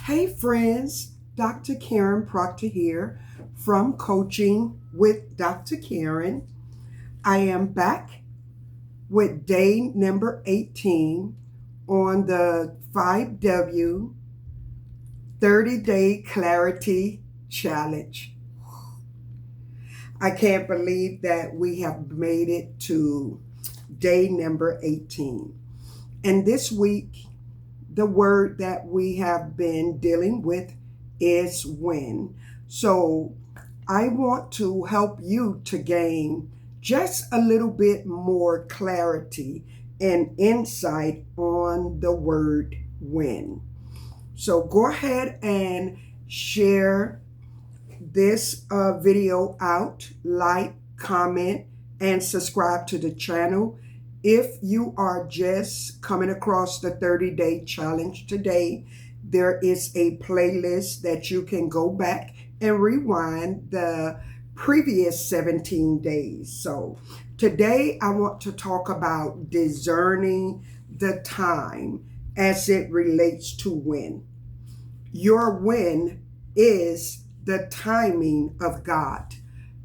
Hey friends, Dr. Karen Proctor here from Coaching with Dr. Karen. I am back with day number 18 on the 5W 30-Day Clarity Challenge. I can't believe that we have made it to day number 18. And this week, the word that we have been dealing with is when. So I want to help you to gain just a little bit more clarity and insight on the word when. So go ahead and share this video out, like, comment, and subscribe to the channel. If you are just coming across the 30-day challenge today, there is a playlist that you can go back and rewind the previous 17 days. So today I want to talk about discerning the time as it relates to when. Your when is the timing of God,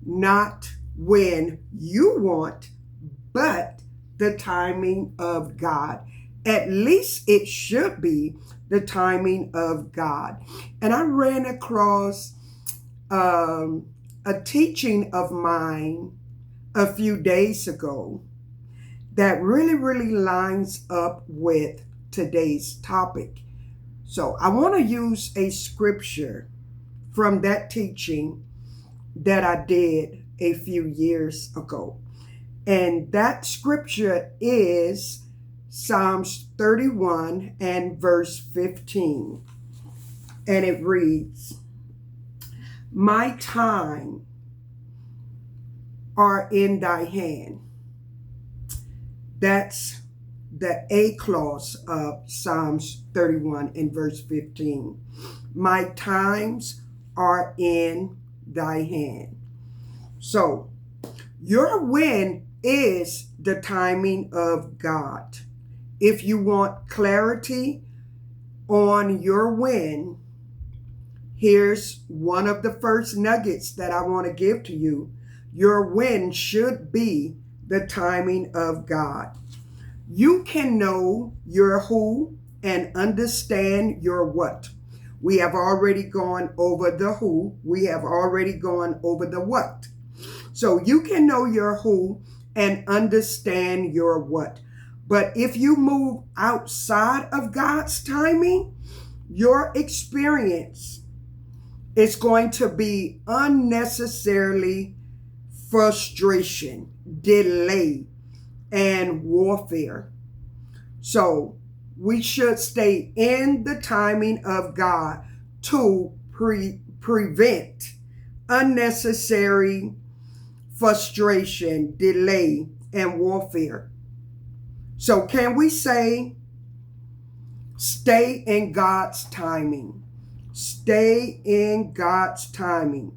not when you want, but the timing of God. At least it should be the timing of God. And I ran across a teaching of mine a few days ago that really lines up with today's topic. So I want to use a scripture from that teaching that I did a few years ago. And that scripture is Psalms 31 and verse 15. And it reads, "My time are in thy hand." That's the A clause of Psalms 31 and verse 15. My times are in thy hand. So your when is the timing of God. If you want clarity on your when, here's one of the first nuggets that I want to give to you. Your when should be the timing of God. You can know your who and understand your what. We have already gone over the who. We have already gone over the what. So you can know your who and understand your what. But if you move outside of God's timing, your experience is going to be unnecessarily frustration, delay, and warfare. So we should stay in the timing of God to prevent unnecessary frustration, delay, and warfare. So can we say, stay in God's timing? Stay in God's timing.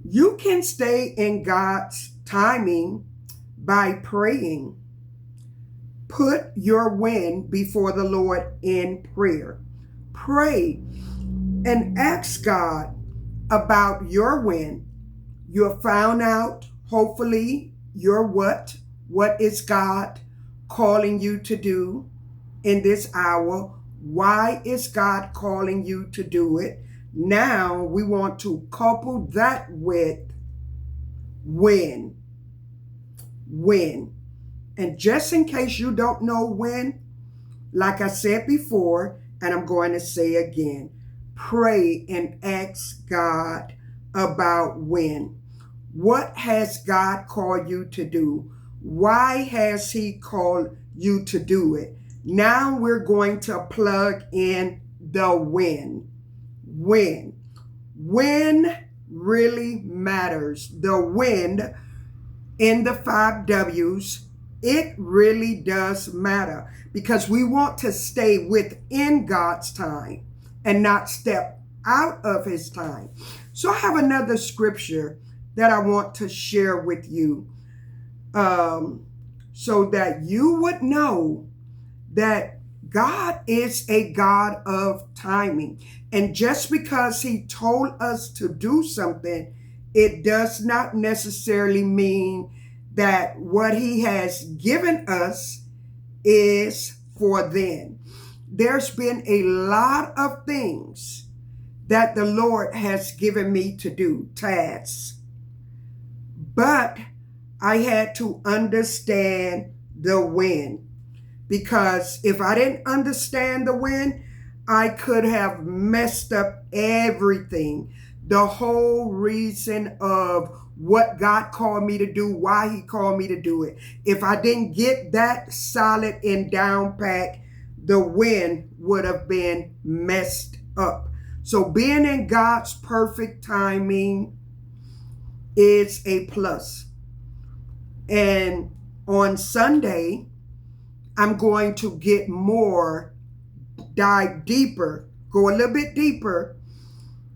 You can stay in God's timing by praying. Put your when before the Lord in prayer. Pray and ask God about your when. You have found out, hopefully, your what. What is God calling you to do in this hour? Why is God calling you to do it? Now we want to couple that with when. When. And just in case you don't know when, like I said before, and I'm going to say again, pray and ask God about when. What has God called you to do? Why has He called you to do it? Now we're going to plug in the when. When. When really matters. The when in the 5 W's, it really does matter because we want to stay within God's time and not step out of His time. So I have another scripture that I want to share with you so that you would know that God is a God of timing. And just because he told us to do something, it does not necessarily mean that what he has given us is for then. There's been a lot of things that the Lord has given me to do, tasks. But I had to understand the when. Because if I didn't understand the when, I could have messed up everything. The whole reason of what God called me to do, why he called me to do it. If I didn't get that solid and down pat, the when would have been messed up. So being in God's perfect timing is a plus. And on Sunday, I'm going to get more, dive deeper, go a little bit deeper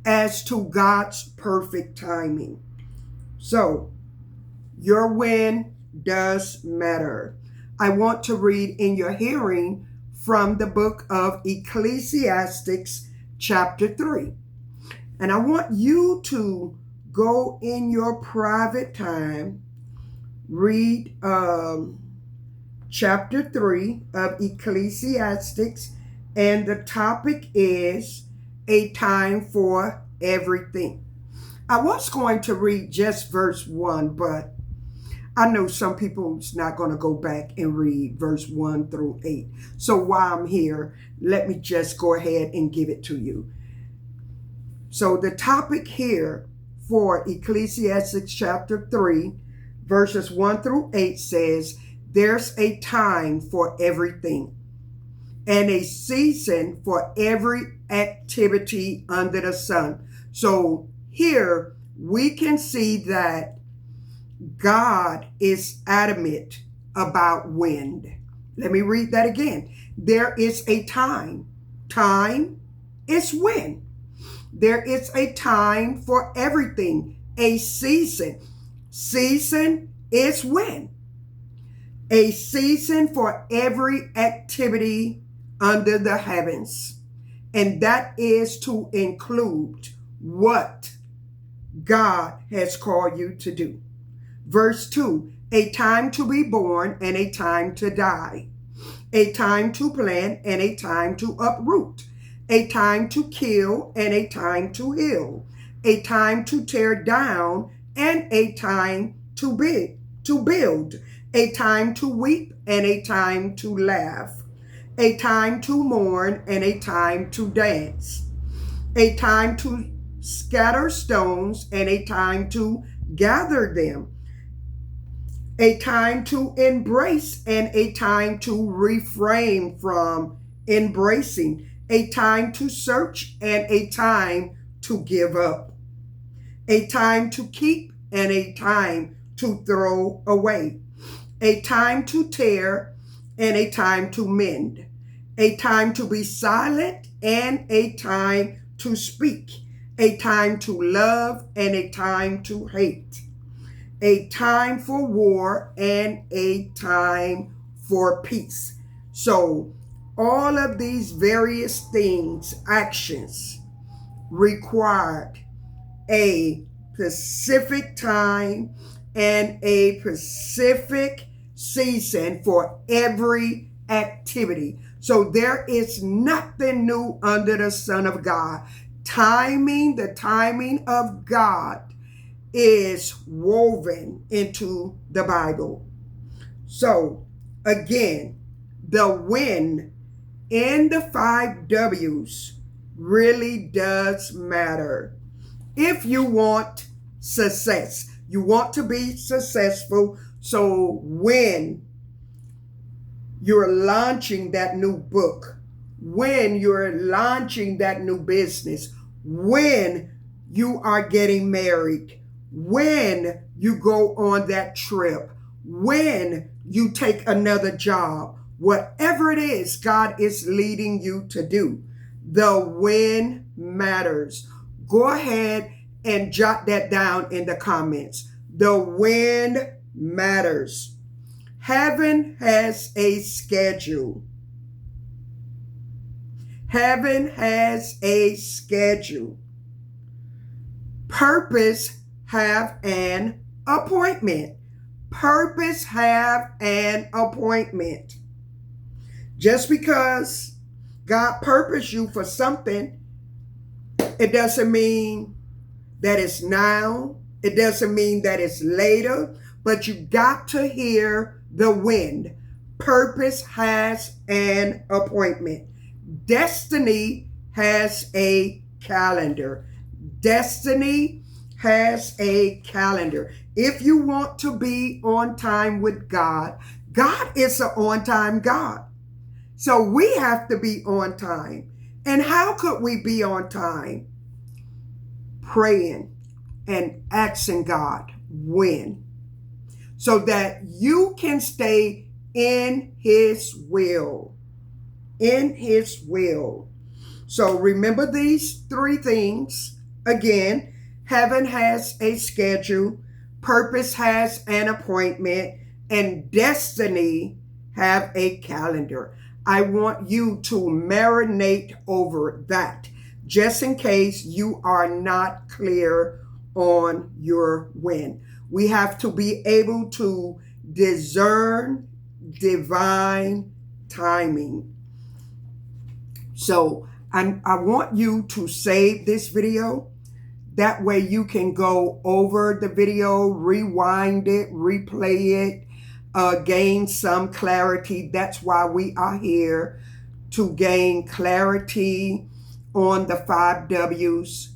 as to God's perfect timing. So, your when does matter. I want to read in your hearing from the book of Ecclesiastes Chapter 3. And I want you to go in your private time, read Chapter 3 of Ecclesiastes, and the topic is a time for everything. I was going to read just verse 1, but I know some people's not going to go back and read verse 1 through 8. So while I'm here, let me just go ahead and give it to you. So the topic here for Ecclesiastes chapter 3, verses 1 through 8 says, there's a time for everything and a season for every activity under the sun. So here we can see that God is adamant about when. Let me read that again. There is a time. Time is when. There is a time for everything. A season. Season is when. A season for every activity under the heavens. And that is to include what God has called you to do. Verse 2, a time to be born and a time to die. A time to plant and a time to uproot. A time to kill and a time to heal. A time to tear down and a time to build. A time to weep and a time to laugh. A time to mourn and a time to dance. A time to scatter stones and a time to gather them. A time to embrace and a time to refrain from embracing. A time to search and a time to give up. A time to keep and a time to throw away. A time to tear and a time to mend. A time to be silent and a time to speak. A time to love and a time to hate. A time for war and a time for peace. So all of these various things, actions, required a specific time and a specific season for every activity. So there is nothing new under the sun of God. Timing, the timing of God is woven into the Bible. So again, the when in the 5 W's really does matter. If you want success, you want to be successful. So when you're launching that new book, when you're launching that new business, when you are getting married, when you go on that trip, when you take another job, whatever it is God is leading you to do, the when matters. Go ahead and jot that down in the comments. The when matters. Heaven has a schedule. Heaven has a schedule. Purpose have an appointment. Purpose have an appointment. Just because God purposed you for something, it doesn't mean that it's now. It doesn't mean that it's later. But you got to hear the wind. Purpose has an appointment. Destiny has a calendar. Destiny has a calendar. If you want to be on time with God, God is an on-time God. So we have to be on time. And how could we be on time? Praying and asking God when, so that you can stay in His will. In His will. So remember these three things. Again, heaven has a schedule, purpose has an appointment, and destiny have a calendar. I want you to marinate over that, just in case you are not clear on your when. We have to be able to discern divine timing. So I want you to save this video. That way you can go over the video, rewind it, replay it, gain some clarity. That's why we are here, to gain clarity on the 5 W's,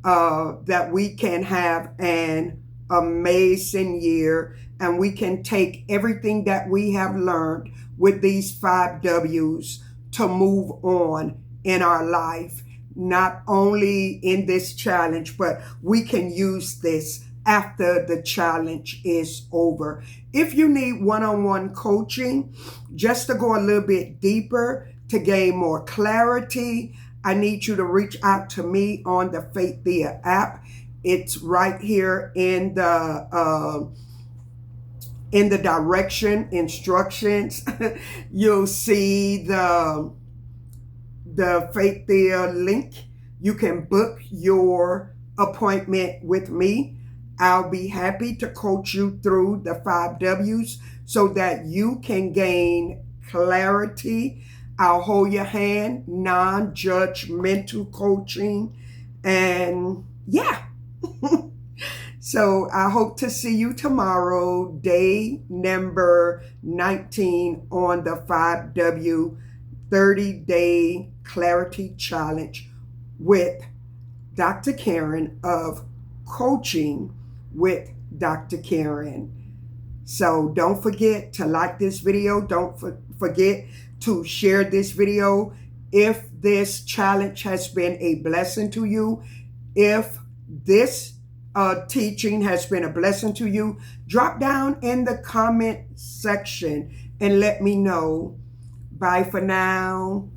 that we can have an amazing year, and we can take everything that we have learned with these 5 W's to move on in our life, not only in this challenge, but we can use this after the challenge is over. If you need one-on-one coaching, just to go a little bit deeper, to gain more clarity, I need you to reach out to me on the Faithia app. It's right here in the direction instructions. You'll see the Faithia link. You can book your appointment with me. I'll be happy to coach you through the 5 W's so that you can gain clarity. I'll hold your hand, non-judgmental coaching, and yeah. So I hope to see you tomorrow, day number 19 on the 5W 30-day clarity challenge with Dr. Karen of Coaching with Dr. Karen. So don't forget to like this video. Don't forget to share this video. If this challenge has been a blessing to you, if this teaching has been a blessing to you, drop down in the comment section and let me know. Bye for now.